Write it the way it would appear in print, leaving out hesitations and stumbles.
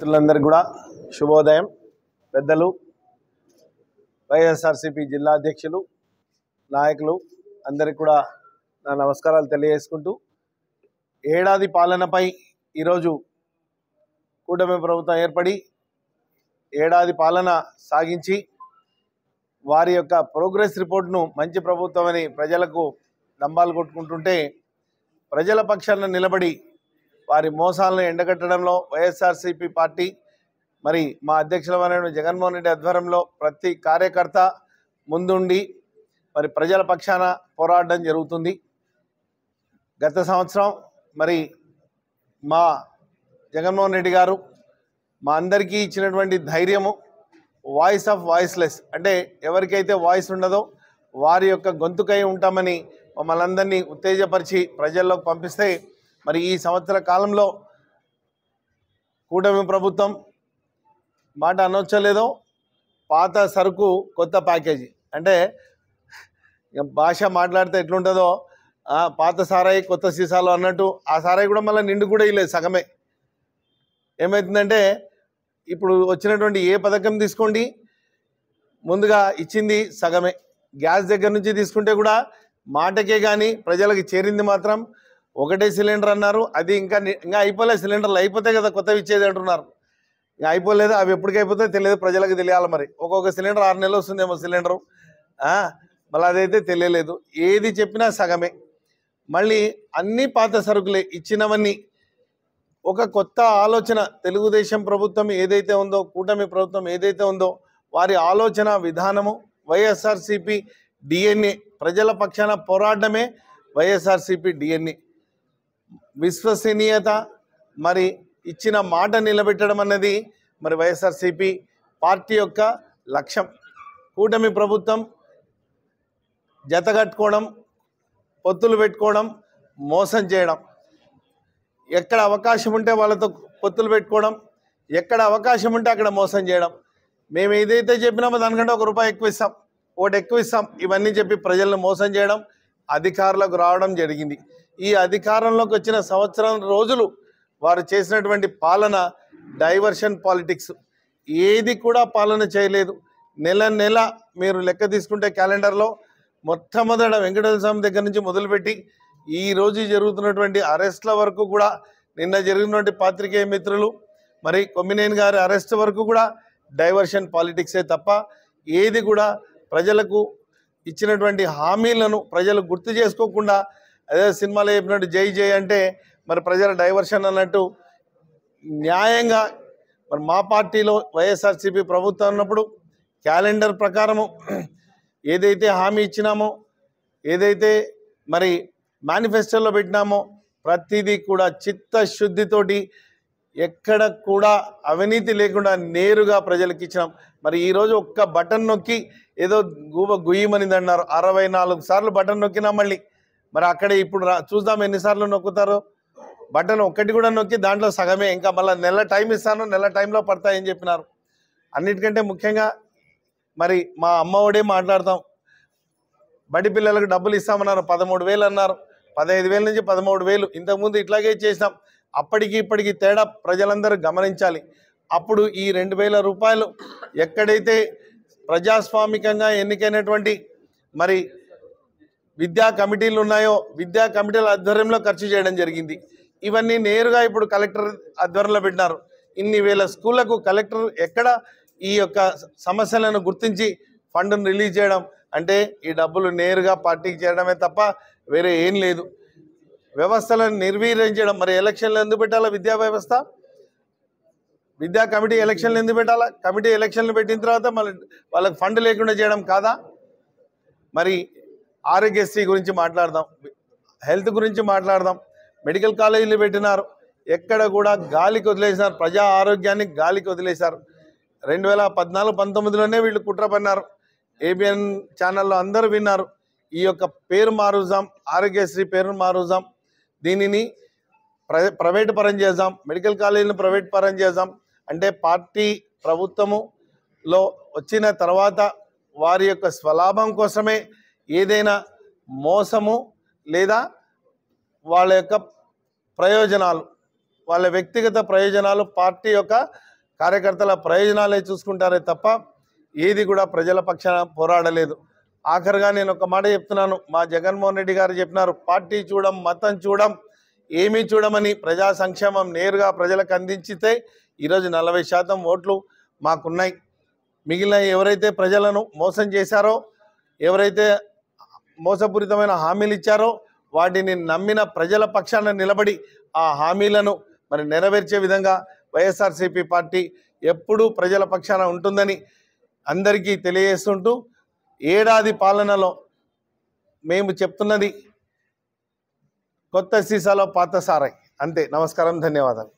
మిత్రులందరికీ కూడా శుభోదయం. పెద్దలు, వైఎస్ఆర్సీపీ జిల్లా అధ్యక్షులు, నాయకులు అందరికీ కూడా నా నమస్కారాలు తెలియజేసుకుంటూ, ఏడాది పాలనపై ఈరోజు కూటమి ప్రభుత్వం ఏర్పడి ఏడాది పాలన సాగించి వారి యొక్క ప్రోగ్రెస్ రిపోర్ట్ను మంచి ప్రభుత్వం అని ప్రజలకు డంబాలు కొట్టుకుంటుంటే, ప్రజల పక్షాన నిలబడి వారి మోసాలను ఎండగట్టడంలో వైఎస్ఆర్సీపీ పార్టీ మరి మా అధ్యక్షులమైన జగన్మోహన్ రెడ్డి ఆధ్వర్యంలో ప్రతి కార్యకర్త ముందుండి మరి ప్రజల పక్షాన పోరాడడం జరుగుతుంది. గత సంవత్సరం మరి మా జగన్మోహన్ రెడ్డి గారు మా అందరికీ ఇచ్చినటువంటి ధైర్యము, వాయిస్ ఆఫ్ వాయిస్లెస్, అంటే ఎవరికైతే వాయిస్ ఉండదో వారి యొక్క గొంతుకై ఉంటామని మమ్మల్ని అందరినీ ఉత్తేజపరిచి ప్రజల్లోకి పంపిస్తే, మరి ఈ సంవత్సర కాలంలో కూటమి ప్రభుత్వం మాట అనొచ్చలేదో పాత సరుకు కొత్త ప్యాకేజీ, అంటే భాష మాట్లాడితే ఎట్లుంటుందో పాత సారాయి కొత్త సీసాలు అన్నట్టు ఆ సారాయి కూడా మళ్ళీ నిండు కూడా ఇవ్వలేదు, సగమే. ఏమవుతుందంటే ఇప్పుడు వచ్చినటువంటి ఏ పథకం తీసుకోండి ముందుగా ఇచ్చింది సగమే. గ్యాస్ దగ్గర నుంచి తీసుకుంటే కూడా మాటకే కానీ ప్రజలకు చేరింది మాత్రం ఒకటే సిలిండర్ అన్నారు. అది ఇంకా అయిపోలేదు, సిలిండర్లు అయిపోతాయి కదా కొత్తవి ఇచ్చేది అంటున్నారు. ఇంకా అయిపోలేదు, అవి ఎప్పటికి అయిపోతాయో తెలియదు, ప్రజలకు తెలియాలి. మరి ఒక్కొక్క సిలిండర్ 6 నెలలు వస్తుందేమో సిలిండరు, మళ్ళీ అదైతే తెలియలేదు. ఏది చెప్పినా సగమే. మళ్ళీ అన్ని పాత సరుకులే ఇచ్చినవన్నీ. ఒక కొత్త ఆలోచన తెలుగుదేశం ప్రభుత్వం ఏదైతే ఉందో, కూటమి ప్రభుత్వం ఏదైతే ఉందో వారి ఆలోచన విధానము వైఎస్ఆర్సీపీ డిఎన్ఏ, ప్రజల పక్షాన పోరాడమే వైఎస్ఆర్సీపీ డిఎన్ఏ. విశ్వసనీయత, మరి ఇచ్చిన మాట నిలబెట్టడం అన్నది మరి వైఎస్ఆర్సీపీ పార్టీ యొక్క లక్ష్యం. కూటమి ప్రభుత్వం జతగట్టుకోవడం, పొత్తులు పెట్టుకోవడం, మోసం చేయడం, ఎక్కడ అవకాశం ఉంటే వాళ్ళతో పొత్తులు పెట్టుకోవడం, ఎక్కడ అవకాశం ఉంటే అక్కడ మోసం చేయడం. మేము ఏదైతే చెప్పినామో దానికంటే ₹1 ఎక్కువ ఇస్తాం, ఓటు ఎక్కువ ఇస్తాం, ఇవన్నీ చెప్పి ప్రజలను మోసం చేయడం, అధికారులకు రావడం జరిగింది. ఈ అధికారంలోకి వచ్చిన సంవత్సరం రోజులు వారు చేసినటువంటి పాలన డైవర్షన్ పాలిటిక్స్, ఏది కూడా పాలన చేయలేదు. నెల నెల మీరు లెక్క తీసుకుంటే క్యాలెండర్లో మొట్టమొదట వెంకటేశ్వర స్వామి దగ్గర నుంచి మొదలుపెట్టి ఈ రోజు జరుగుతున్నటువంటి అరెస్ట్ల వరకు కూడా, నిన్న జరిగినటువంటి పాత్రికేయ మిత్రులు మరి కొమ్మినేని గారి అరెస్ట్ వరకు కూడా డైవర్షన్ పాలిటిక్సే తప్ప ఏది కూడా ప్రజలకు ఇచ్చినటువంటి హామీలను ప్రజలు గుర్తు చేసుకోకుండా, అదే సినిమాలో చెప్పినట్టు జై జై అంటే మరి ప్రజల డైవర్షన్ అన్నట్టు. న్యాయంగా మరి మా పార్టీలో వైఎస్ఆర్సీపీ ప్రభుత్వం ఉన్నప్పుడు క్యాలెండర్ ప్రకారము ఏదైతే హామీ ఇచ్చినామో, ఏదైతే మరి మేనిఫెస్టోలో పెట్టినామో ప్రతిదీ కూడా చిత్తశుద్ధితోటి ఎక్కడ కూడా అవినీతి లేకుండా నేరుగా ప్రజలకు ఇచ్చినాం. మరి ఈరోజు ఒక్క బటన్ నొక్కి ఏదో గుయ్యమనింది అన్నారు, 64 సార్లు బటన్ నొక్కినా మళ్ళీ. మరి అక్కడే ఇప్పుడు చూద్దాం ఎన్నిసార్లు నొక్కుతారో. బటన్ ఒక్కటి కూడా నొక్కి దాంట్లో సగమే, ఇంకా మళ్ళీ నెల టైం ఇస్తాను, నెల టైంలో పడతాయని చెప్పినారు. అన్నిటికంటే ముఖ్యంగా మరి మా అమ్మఒడే మాట్లాడతాం, బడి పిల్లలకు డబ్బులు ఇస్తామన్నారు, 13,000 అన్నారు, 15,000 నుంచి 13,000. ఇంతకుముందు ఇట్లాగే చేసినాం. అప్పటికి ఇప్పటికి తేడా ప్రజలందరూ గమనించాలి. అప్పుడు ఈ ₹2,000 ఎక్కడైతే ప్రజాస్వామికంగా ఎన్నికైనటువంటి మరి విద్యా కమిటీలు ఉన్నాయో విద్యా కమిటీల ఆధ్వర్యంలో ఖర్చు చేయడం జరిగింది. ఇవన్నీ నేరుగా ఇప్పుడు కలెక్టర్ ఆధ్వర్యంలో పెట్టినారు. ఇన్ని వేల స్కూళ్లకు కలెక్టర్ ఎక్కడ ఈ యొక్క సమస్యలను గుర్తించి ఫండ్ను రిలీజ్ చేయడం, అంటే ఈ డబ్బులు నేరుగా పార్టీకి చేయడమే తప్ప వేరే ఏం లేదు. వ్యవస్థలను నిర్వీర్యం చేయడం. మరి ఎలక్షన్లు ఎందుకు పెట్టాలా? విద్యా వ్యవస్థ, విద్యా కమిటీ ఎలక్షన్లు ఎందుకు పెట్టాలా? కమిటీ ఎలక్షన్లు పెట్టిన తర్వాత మళ్ళీ వాళ్ళకి ఫండ్ లేకుండా చేయడం కాదా? మరి ఆరోగ్యశ్రీ గురించి మాట్లాడదాం, హెల్త్ గురించి మాట్లాడదాం. మెడికల్ కాలేజీలు పెట్టినారు, ఎక్కడ కూడా గాలికి వదిలేశారు, ప్రజా ఆరోగ్యాన్ని గాలికి వదిలేశారు. 2014-19లోనే వీళ్ళు కుట్ర పన్నారు. ఏబిఎన్ ఛానల్లో అందరూ విన్నారు. ఈ యొక్క పేరు మారుద్దాం, ఆరోగ్యశ్రీ పేరు మారుద్దాం, దీనిని ప్రైవేట్ పరం చేద్దాం, మెడికల్ కాలేజీని ప్రైవేట్ పరం చేద్దాం అంటే పార్టీ ప్రభుత్వములో వచ్చిన తర్వాత వారి యొక్క స్వలాభం కోసమే ఏదైనా మోసము లేదా వాళ్ళ యొక్క ప్రయోజనాలు, వాళ్ళ వ్యక్తిగత ప్రయోజనాలు, పార్టీ యొక్క కార్యకర్తల ప్రయోజనాలే చూసుకుంటారే తప్ప ఏది కూడా ప్రజల పక్షాన పోరాడలేదు. ఆఖరిగా నేను ఒక మాట చెప్తున్నాను, మా జగన్మోహన్ రెడ్డి గారు చెప్పినారు, పార్టీ చూడం, మతం చూడం, ఏమీ చూడమని ప్రజా సంక్షేమం నేరుగా ప్రజలకు అందించితే ఈరోజు 40% ఓట్లు మాకున్నాయి. మిగిలిన ఎవరైతే ప్రజలను మోసం చేశారో, ఎవరైతే మోసపూరితమైన హామీలు ఇచ్చారో వాటిని నమ్మిన ప్రజల పక్షాన నిలబడి ఆ హామీలను మరి నెరవేర్చే విధంగా వైఎస్ఆర్సీపీ పార్టీ ఎప్పుడూ ప్రజల పక్షాన ఉంటుందని అందరికీ తెలియజేస్తుంటూ, ఏడాది పాలనలో మేము చెప్తున్నది కొత్త సీసాలో పాత సారాయి అంతే. నమస్కారం, ధన్యవాదాలు.